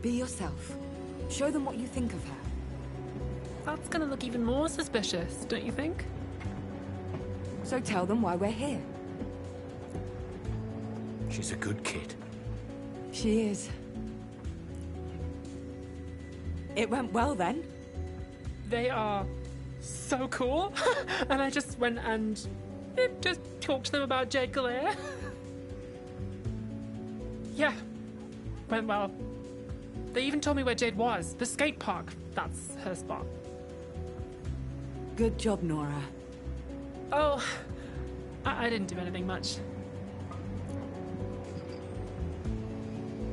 Be yourself. Show them what you think of her. That's gonna look even more suspicious, don't you think? So tell them why we're here. She's a good kid. She is. It went well then? They are so cool. And I just went and just talked to them about Jade Galea. Yeah, went well. They even told me where Jade was. The skate park. That's her spot. Good job, Nora. Oh, I didn't do anything much.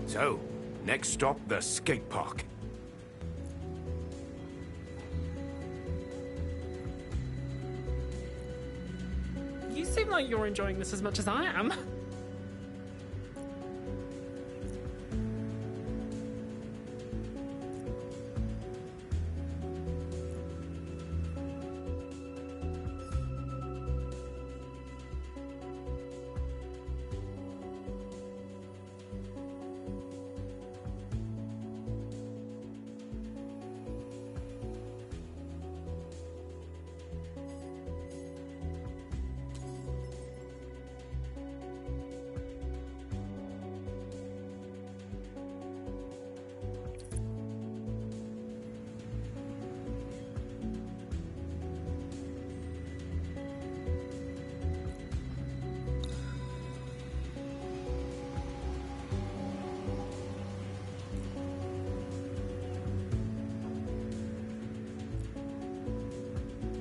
So, next stop, the skate park. You seem like you're enjoying this as much as I am.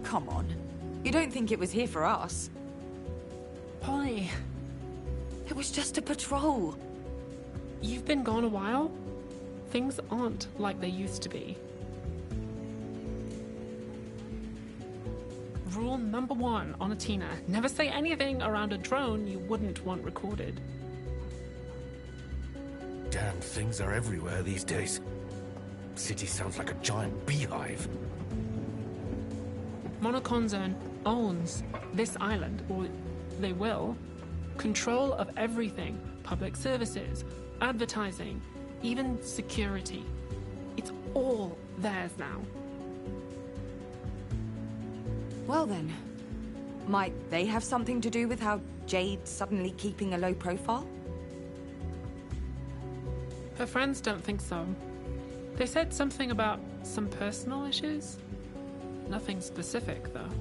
Come on. You don't think it was here for us? Polly, It was just a patrol. you've been gone a while. Things aren't like they used to be. Rule number 1 on a Tina: never say anything around a drone you wouldn't want recorded. Damn things are everywhere these days. City sounds like a giant beehive. Monocon Zone owns this island, or they will. Control of everything: public services, advertising, even security. It's all theirs now. Well then, might they have something to do with how Jade's suddenly keeping a low profile? Her friends don't think so. They said something about some personal issues. Nothing specific, though.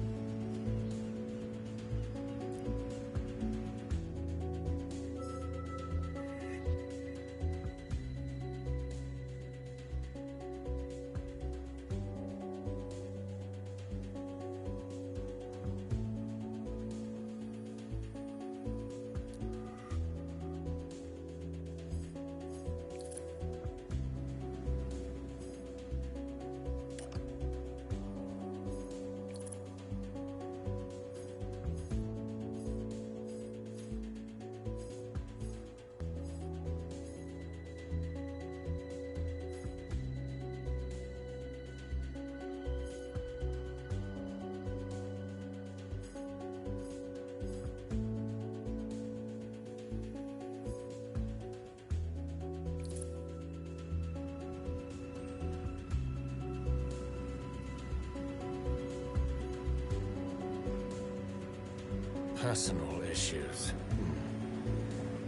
Personal issues.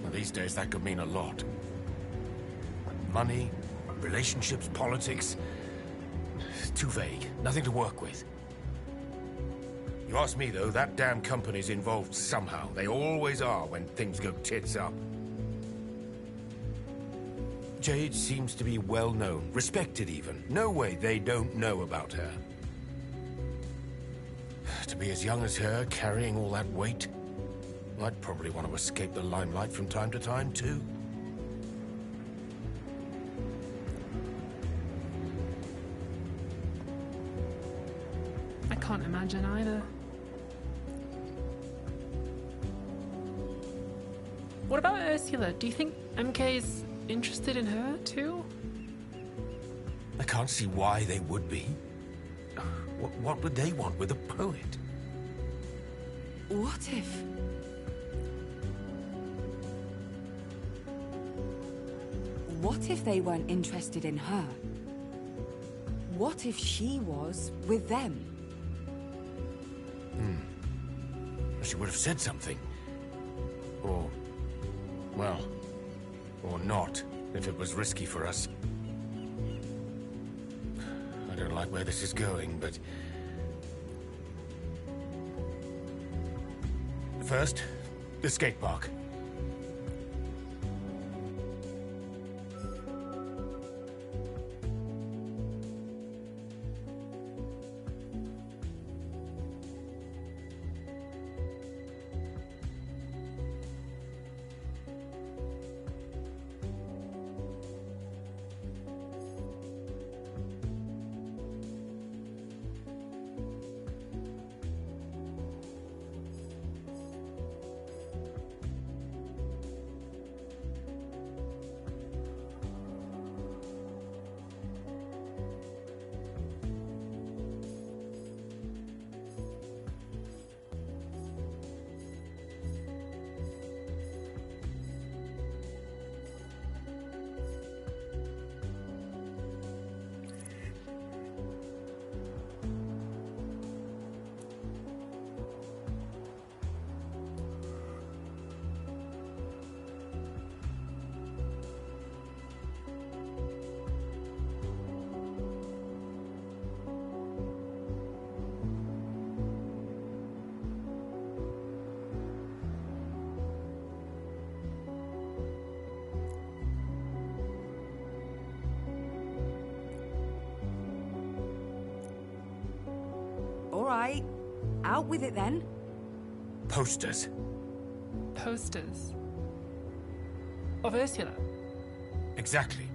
Well, these days that could mean a lot. Money, relationships, politics. Too vague. Nothing to work with. You ask me, though, that damn company's involved somehow. They always are when things go tits up. Jade seems to be well known, respected even. No way they don't know about her. To be as young as her, carrying all that weight, I'd probably want to escape the limelight from time to time, too. I can't imagine either. What about Ursula? Do you think MK's interested in her, too? I can't see why they would be. What would they want with a poet? What if... what if they weren't interested in her? What if she was with them? She would have said something. Or, well, or not, if it was risky for us. I don't like where this is going, but... First, the skate park. All right, out with it then. Posters. Posters. Of Ursula. Exactly.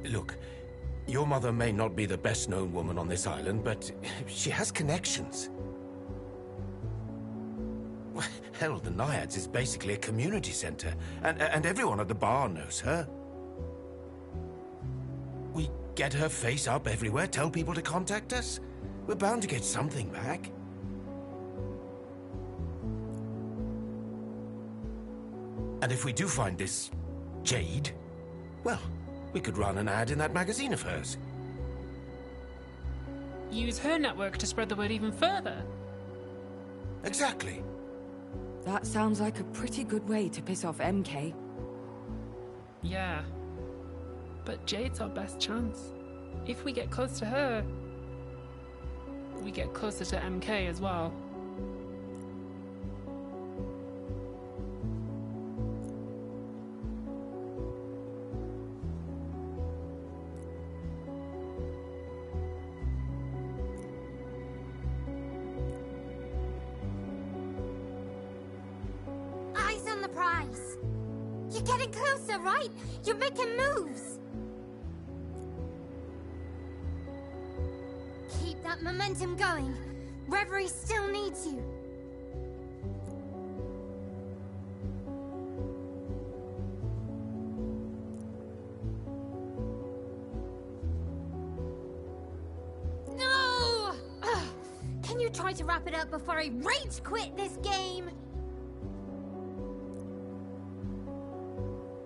Look, your mother may not be the best-known woman on this island, but she has connections. Hell, the Naiads is basically a community center, and everyone at the bar knows her. We get her face up everywhere, tell people to contact us. We're bound to get something back. And if we do find this Jade, well, we could run an ad in that magazine of hers. Use her network to spread the word even further. Exactly. That sounds like a pretty good way to piss off MK. Yeah. But Jade's our best chance. If we get close to her, we get closer to MK as well. Eyes on the prize. You're getting closer, right? You're making moves. Keep that momentum going. Reverie still needs you. No! Ugh. Can you try to wrap it up before I rage quit this game?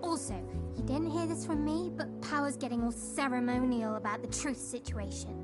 Also, you didn't hear this from me, but Power's getting all ceremonial about the truth situation.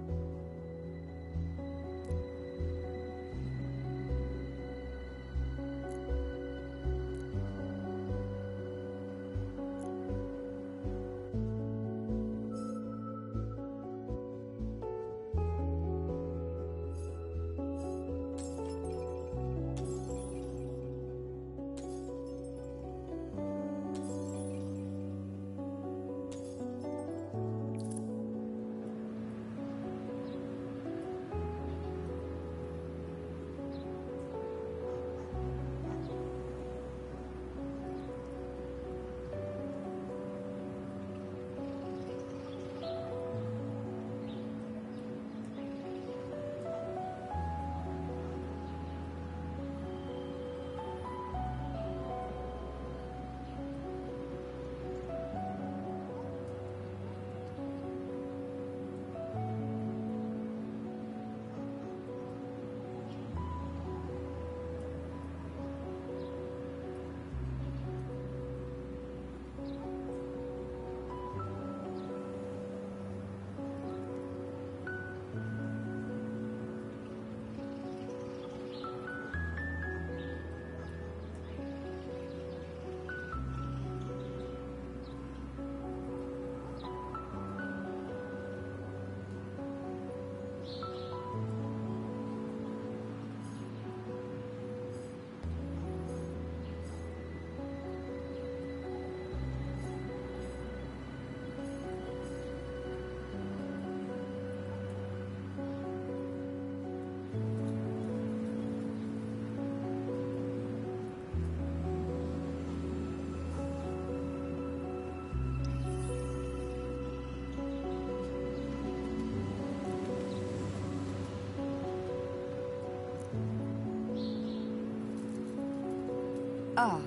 Ah,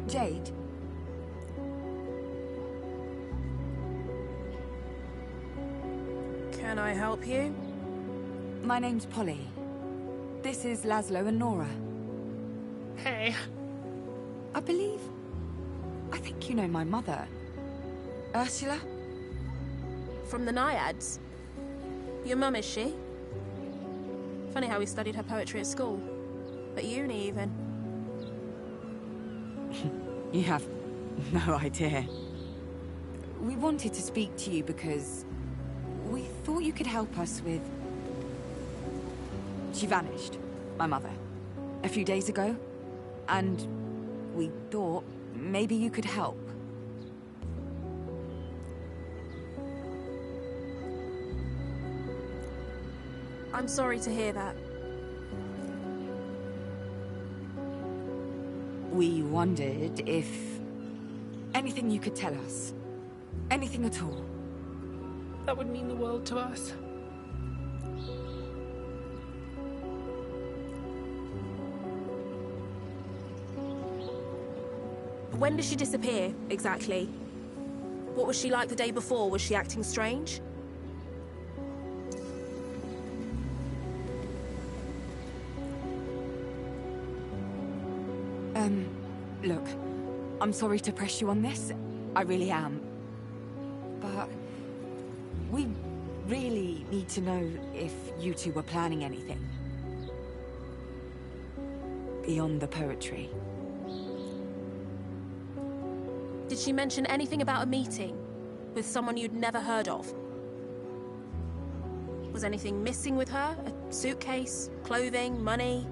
Jade. Can I help you? My name's Polly. This is Laszlo and Nora. Hey. I think you know my mother. Ursula? From the Naiads? Your mum, is she? Funny how we studied her poetry at school. At uni, even. You have no idea. We wanted to speak to you because we thought you could help us with... She vanished, my mother, a few days ago. And we thought maybe you could help. I'm sorry to hear that. We wondered if... anything you could tell us. Anything at all. That would mean the world to us. When did she disappear, exactly? What was she like the day before? Was she acting strange? Look, I'm sorry to press you on this. I really am. But... we really need to know if you two were planning anything. Beyond the poetry. Did she mention anything about a meeting? With someone you'd never heard of? Was anything missing with her? A suitcase? Clothing? Money?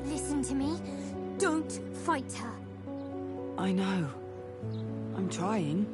Listen to me. Don't fight her. I know. I'm trying.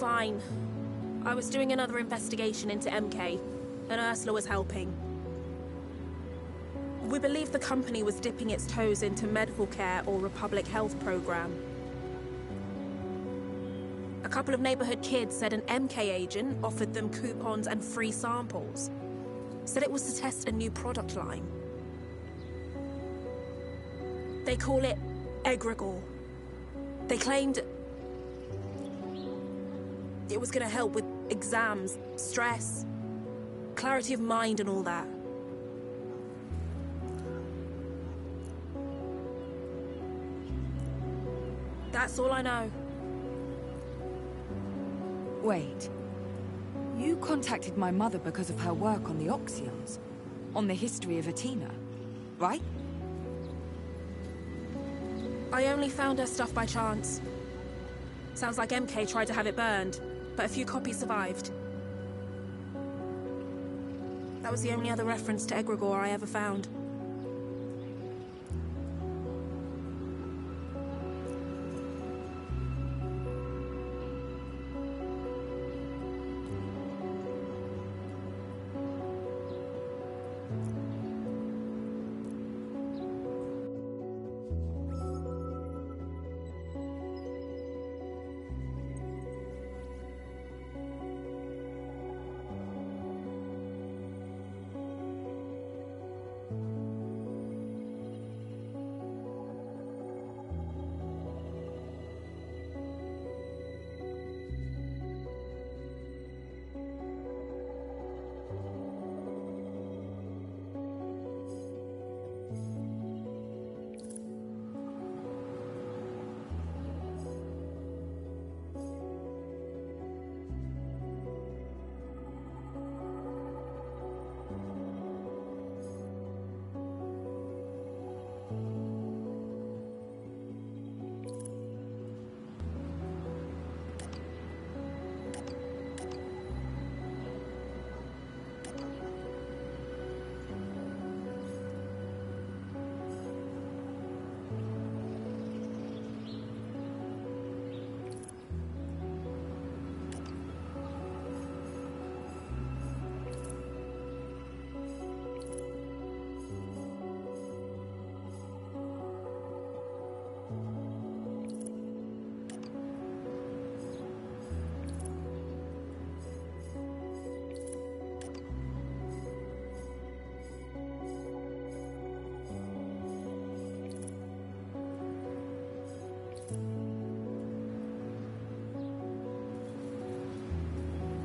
fine. I was doing another investigation into MK, and Ursula was helping. We believe the company was dipping its toes into medical care or a public health program. A couple of neighborhood kids said an MK agent offered them coupons and free samples. Said it was to test a new product line. They call it Egregor. They claimed it was gonna help with exams, stress, clarity of mind and all that. That's all I know. Wait. You contacted my mother because of her work on the Oxyons? On the history of Athena, right? I only found her stuff by chance. Sounds like MK tried to have it burned, but a few copies survived. That was the only other reference to Egregor I ever found.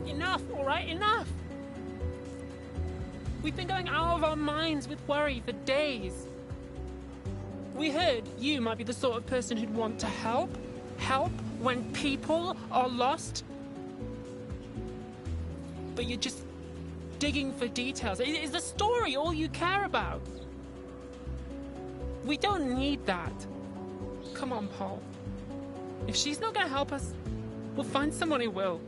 Enough, all right? Enough! We've been going out of our minds with worry for days. We heard you might be the sort of person who'd want to help. Help when people are lost. But you're just digging for details. Is the story all you care about? We don't need that. Come on, Paul. If she's not gonna help us, we'll find someone who will.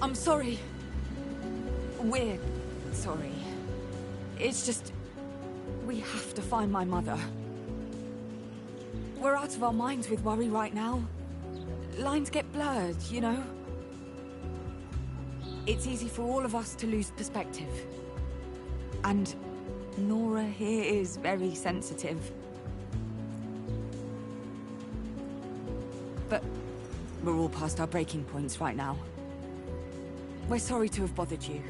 I'm sorry. We're sorry. It's just... we have to find my mother. We're out of our minds with worry right now. Lines get blurred, you know? It's easy for all of us to lose perspective. And Nora here is very sensitive. But we're all past our breaking points right now. We're sorry to have bothered you.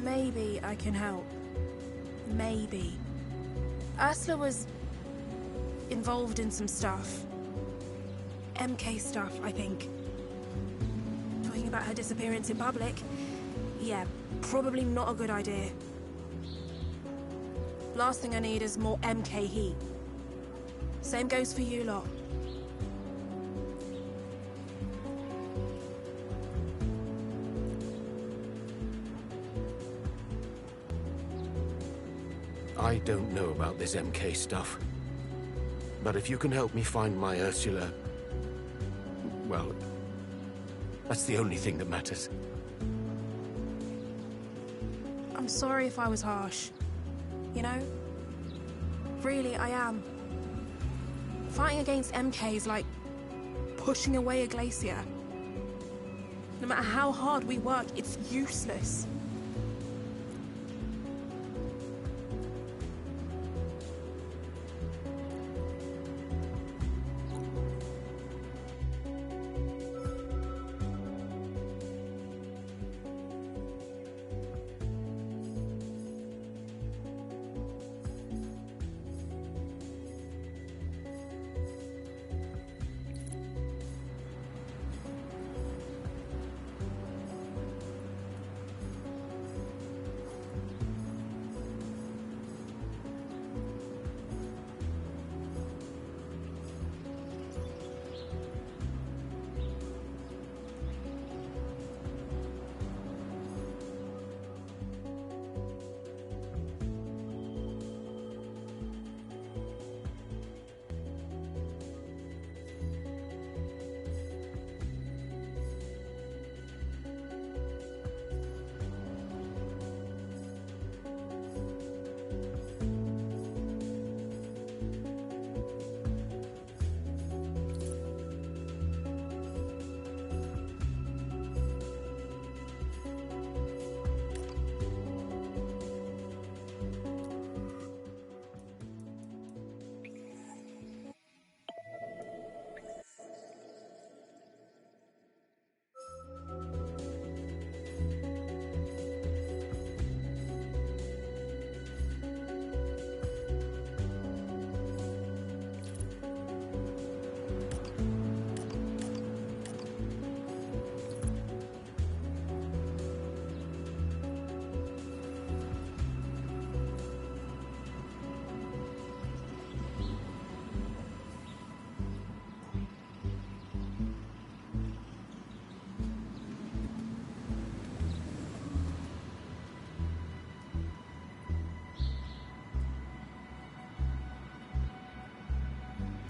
Maybe I can help. Maybe. Ursula was involved in some stuff. MK stuff, I think. Talking about her disappearance in public? Yeah, probably not a good idea. Last thing I need is more MK heat. Same goes for you lot. I don't know about this MK stuff. But if you can help me find my Ursula... well, that's the only thing that matters. I'm sorry if I was harsh. You know? Really, I am. Fighting against MK is like pushing away a glacier. No matter how hard we work, it's useless.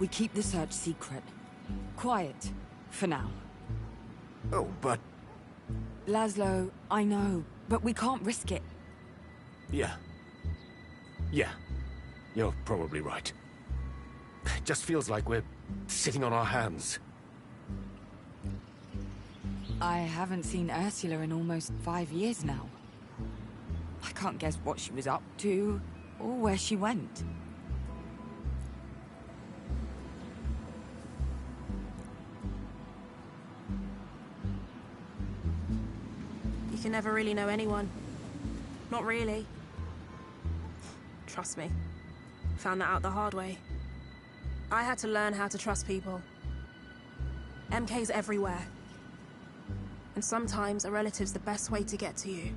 We keep the search secret. Quiet. For now. Oh, but... Laszlo, I know, but we can't risk it. yeah. Yeah. You're probably right. It just feels like we're sitting on our hands. I haven't seen Ursula in almost 5 years now. I can't guess what she was up to, or where she went. You can never really know anyone. Not really. Trust me. Found that out the hard way. I had to learn how to trust people. MK's everywhere. And sometimes a relative's the best way to get to you.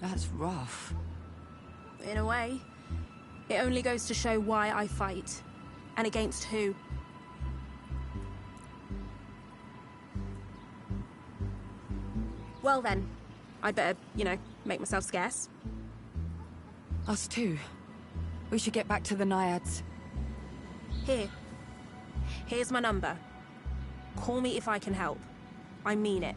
That's rough. In a way, it only goes to show why I fight. And against who. Well then, I'd better, make myself scarce. Us too. We should get back to the Naiads. Here's my number. Call me if I can help. I mean it.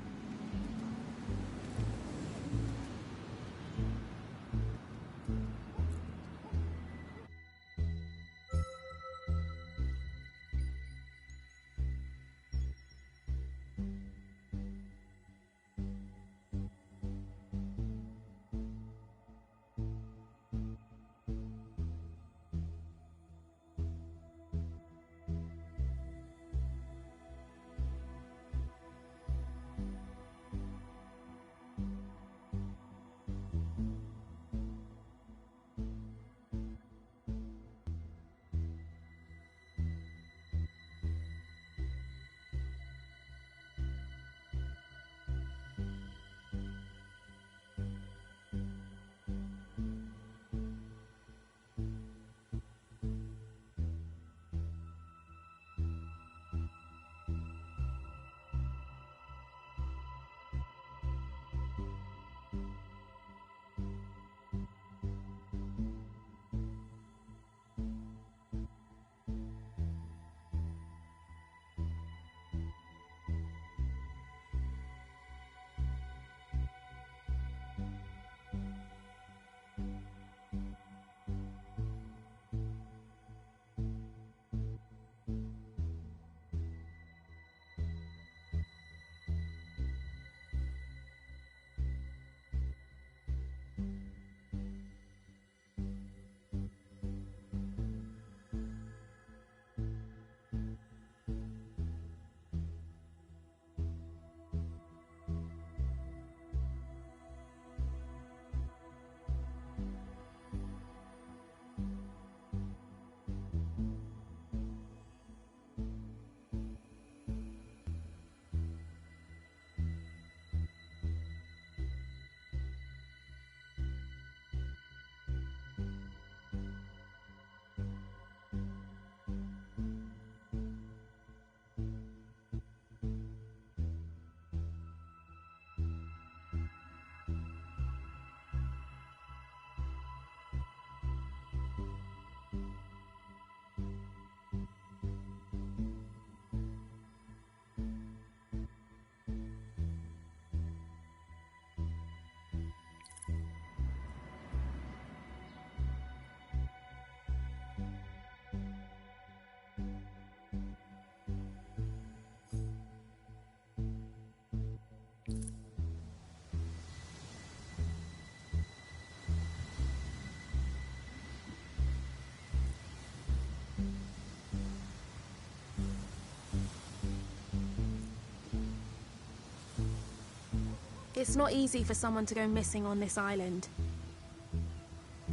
It's not easy for someone to go missing on this island.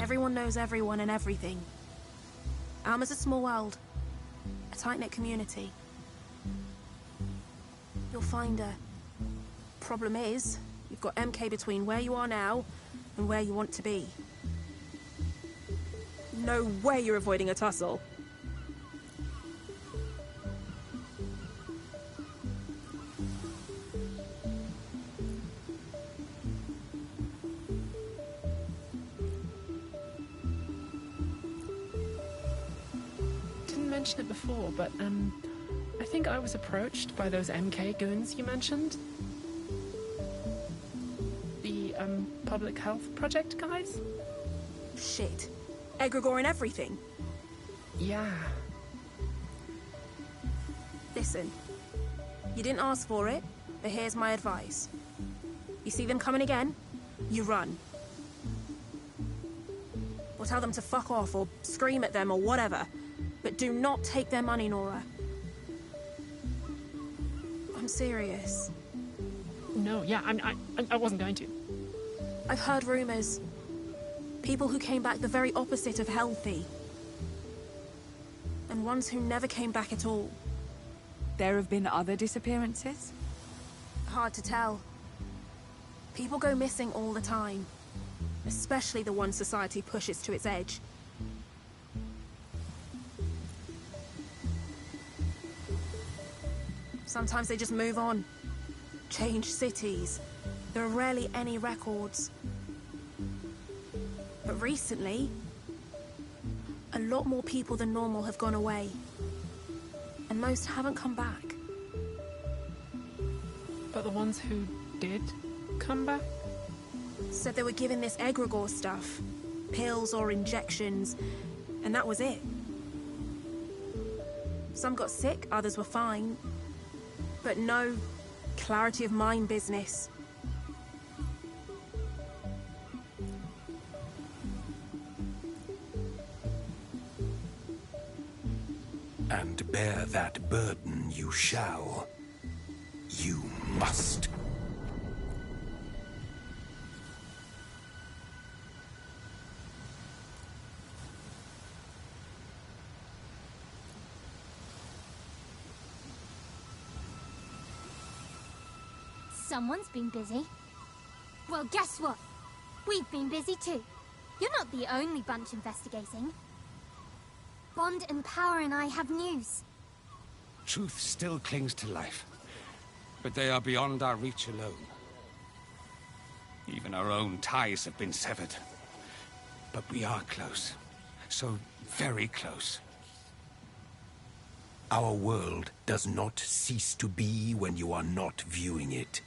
Everyone knows everyone and everything. Alma's a small world. A tight-knit community. You'll find her. Problem is, you've got MK between where you are now and where you want to be. No way you're avoiding a tussle. Didn't mention it before, but I think I was approached by those MK goons you mentioned. The public health project guys? Shit. Egregore and everything. Yeah. Listen. You didn't ask for it, but here's my advice. You see them coming again, you run. Or tell them to fuck off, or scream at them, or whatever. But do not take their money, Nora. I'm serious. No, yeah, I wasn't going to. I've heard rumors. People who came back the very opposite of healthy. And ones who never came back at all. There have been other disappearances? Hard to tell. People go missing all the time. Especially the ones society pushes to its edge. Sometimes they just move on. Change cities. There are rarely any records. But recently, a lot more people than normal have gone away. And most haven't come back. But the ones who did come back? Said they were given this egregore stuff. Pills or injections. And that was it. Some got sick, others were fine. But no clarity of mind business. And bear that burden you shall. You must. Someone's been busy. Well, guess what? We've been busy too. You're not the only bunch investigating. Bond and Power and I have news. Truth still clings to life, but they are beyond our reach alone. Even our own ties have been severed. But we are close. So very close. Our world does not cease to be when you are not viewing it.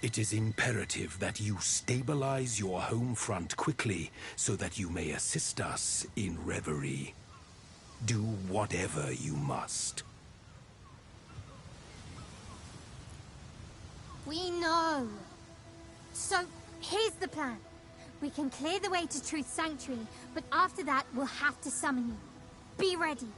It is imperative that you stabilize your home front quickly so that you may assist us in reverie. Do whatever you must. We know. So, here's the plan. We can clear the way to Truth Sanctuary, but after that, we'll have to summon you. Be ready.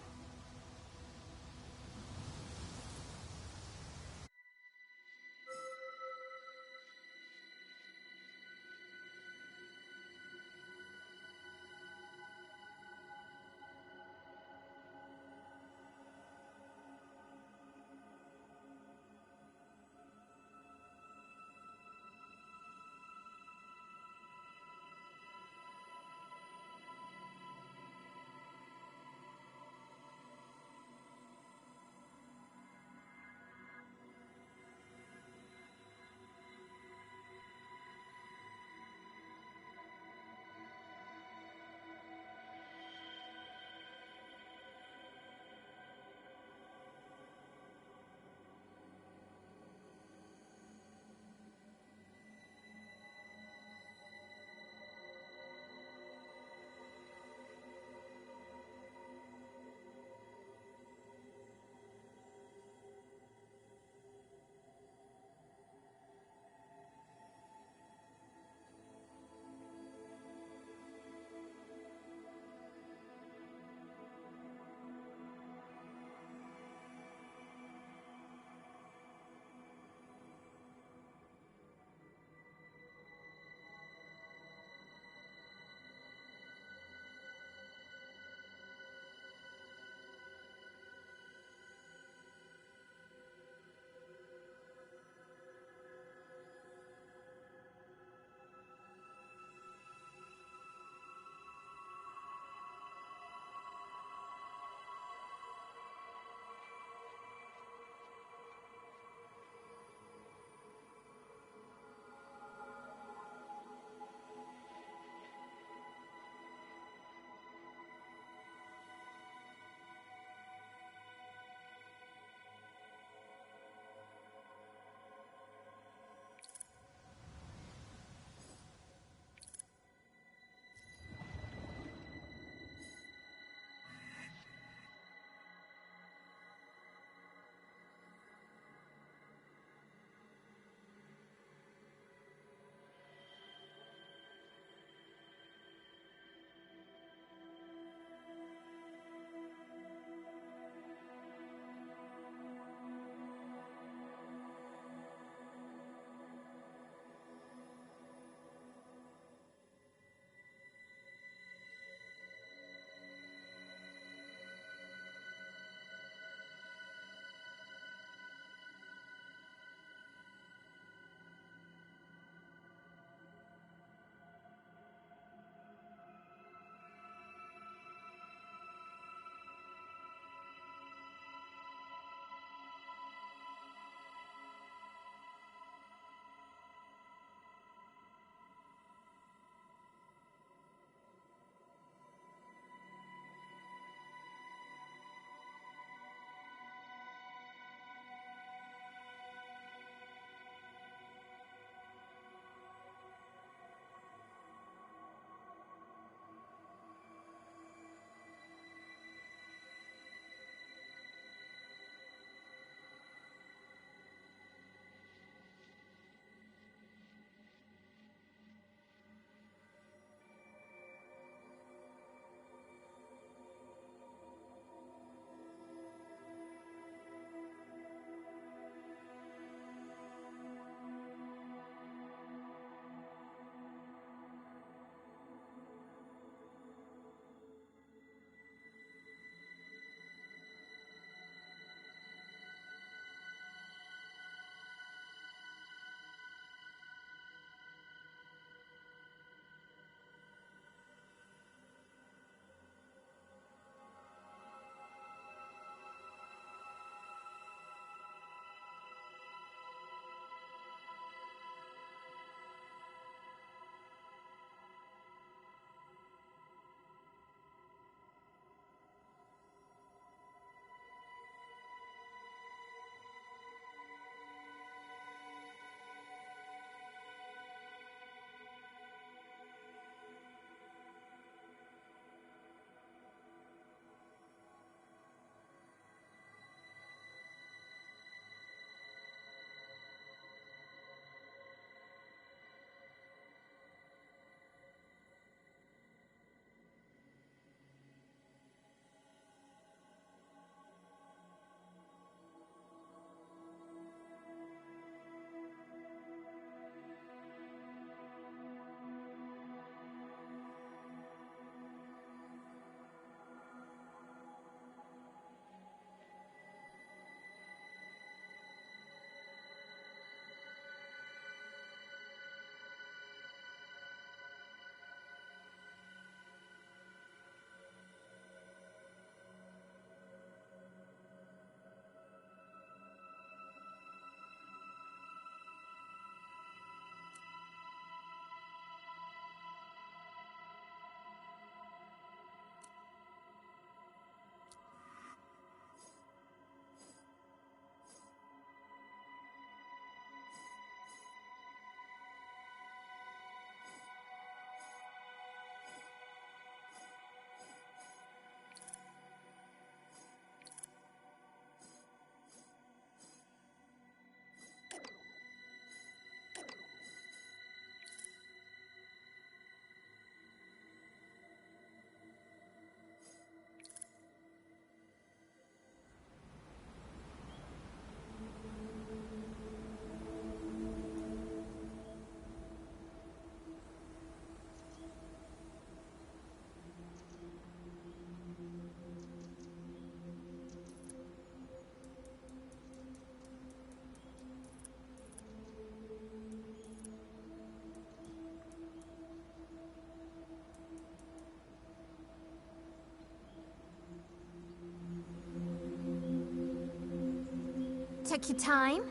took your time.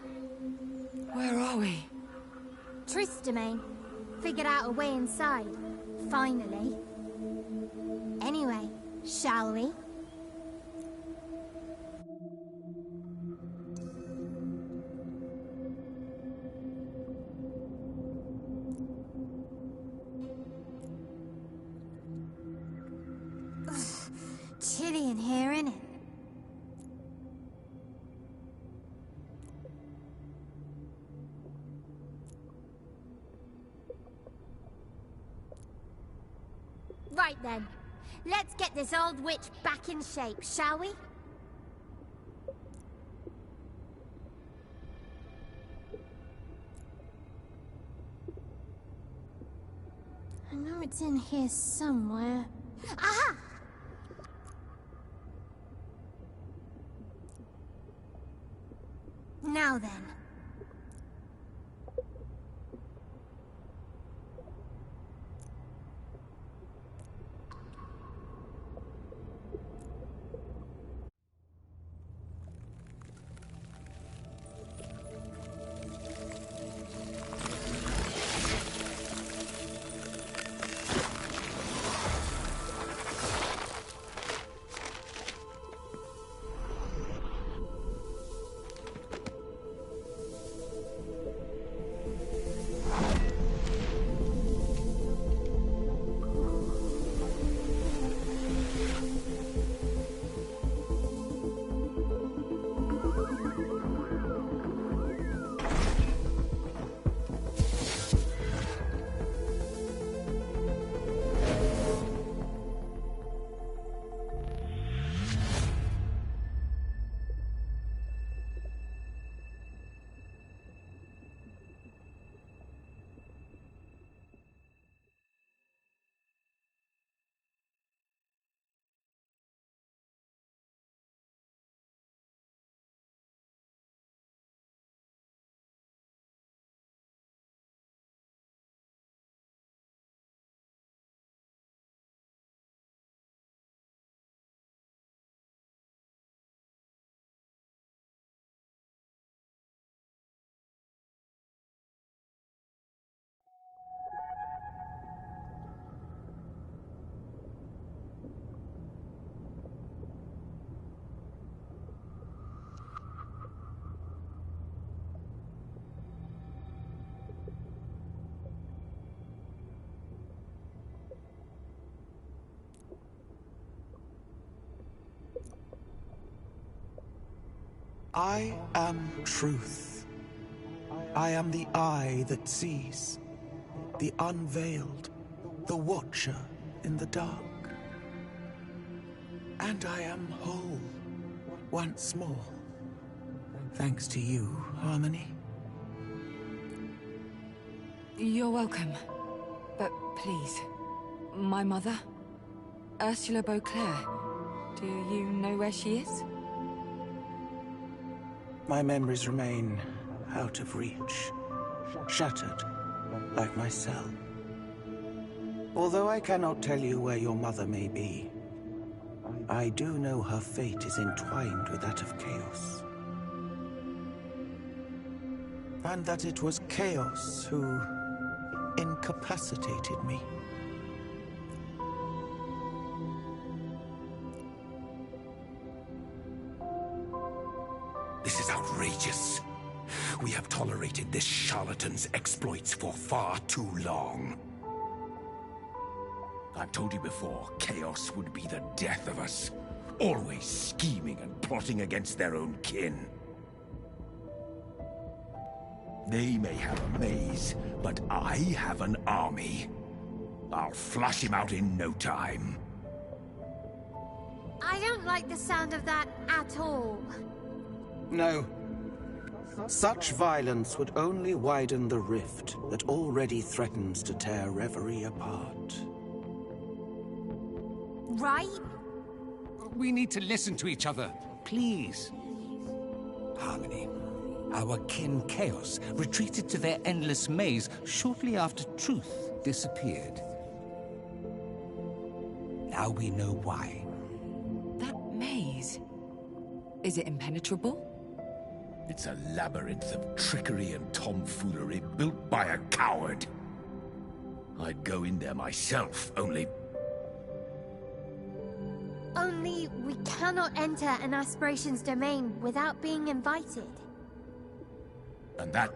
Where are we? Truth domain. Figured out a way inside. Finally. Anyway, shall we? Chilly in here, innit? Right then. Let's get this old witch back in shape, shall we? I know it's in here somewhere. Aha! Now then. I am truth. I am the eye that sees, the unveiled, the watcher in the dark. And I am whole, once more. Thanks to you, Harmony. You're welcome. But please, my mother, Ursula Beauclair, do you know where she is? My memories remain out of reach, shattered, like my cell. Although I cannot tell you where your mother may be, I do know her fate is entwined with that of Chaos. And that it was Chaos who incapacitated me. This is outrageous. We have tolerated this charlatan's exploits for far too long. I've told you before, Chaos would be the death of us. Always scheming and plotting against their own kin. They may have a maze, but I have an army. I'll flush him out in no time. I don't like the sound of that at all. No. Such violence would only widen the rift that already threatens to tear Reverie apart. Right? We need to listen to each other, please. Harmony. Our kin Chaos retreated to their endless maze shortly after Truth disappeared. Now we know why. That maze? Is it impenetrable? It's a labyrinth of trickery and tomfoolery built by a coward. I'd go in there myself, only... Only we cannot enter an aspiration's domain without being invited. And that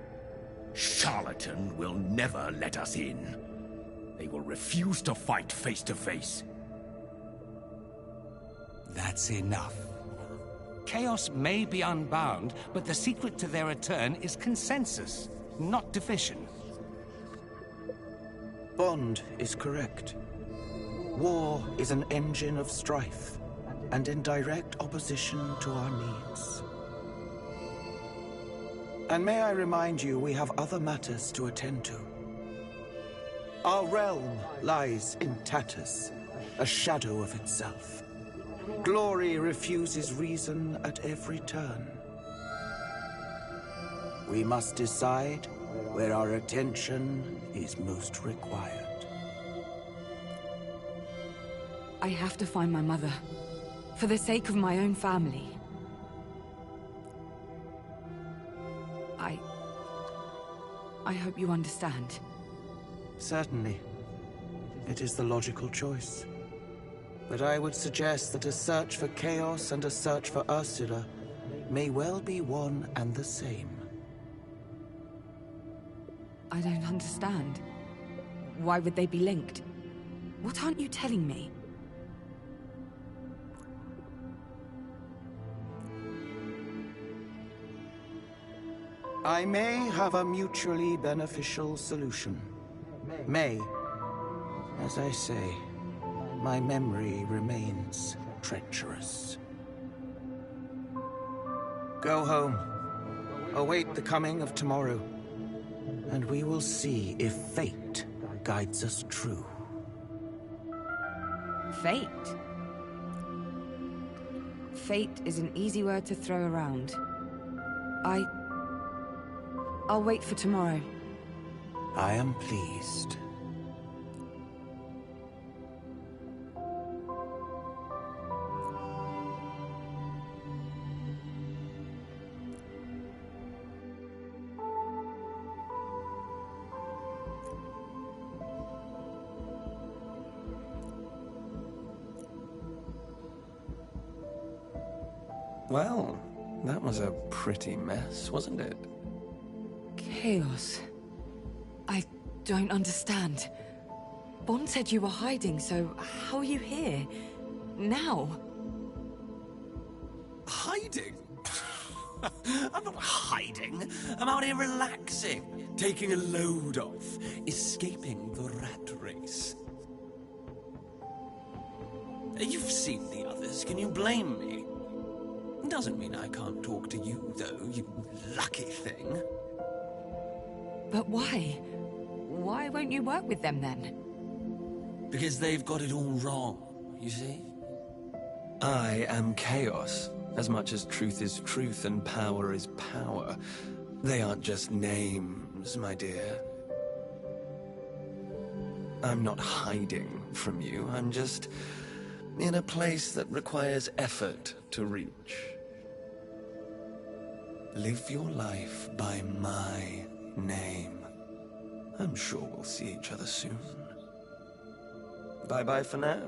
charlatan will never let us in. They will refuse to fight face to face. That's enough. Chaos may be unbound, but the secret to their return is consensus, not division. Bond is correct. War is an engine of strife, and in direct opposition to our needs. And may I remind you, we have other matters to attend to. Our realm lies in tatters, a shadow of itself. Glory refuses reason at every turn. We must decide where our attention is most required. I have to find my mother. For the sake of my own family. I hope you understand. Certainly. It is the logical choice. But I would suggest that a search for Chaos and a search for Ursula may well be one and the same. I don't understand. Why would they be linked? What aren't you telling me? I may have a mutually beneficial solution. May. As I say, my memory remains treacherous. Go home. Await the coming of tomorrow. And we will see if fate guides us true. Fate? Fate is an easy word to throw around. I'll wait for tomorrow. I am pleased. Well, that was a pretty mess, wasn't it? Chaos. I don't understand. Bond said you were hiding, so how are you here? Now? Hiding? I'm not hiding. I'm out here relaxing, taking a load off, escaping the rat race. You've seen the others. Can you blame me? Doesn't mean I can't talk to you, though, you lucky thing. But why? Why won't you work with them, then? Because they've got it all wrong, you see? I am chaos, as much as truth is truth and power is power. They aren't just names, my dear. I'm not hiding from you, I'm just in a place that requires effort to reach. Live your life by my name. I'm sure we'll see each other soon. Bye-bye for now.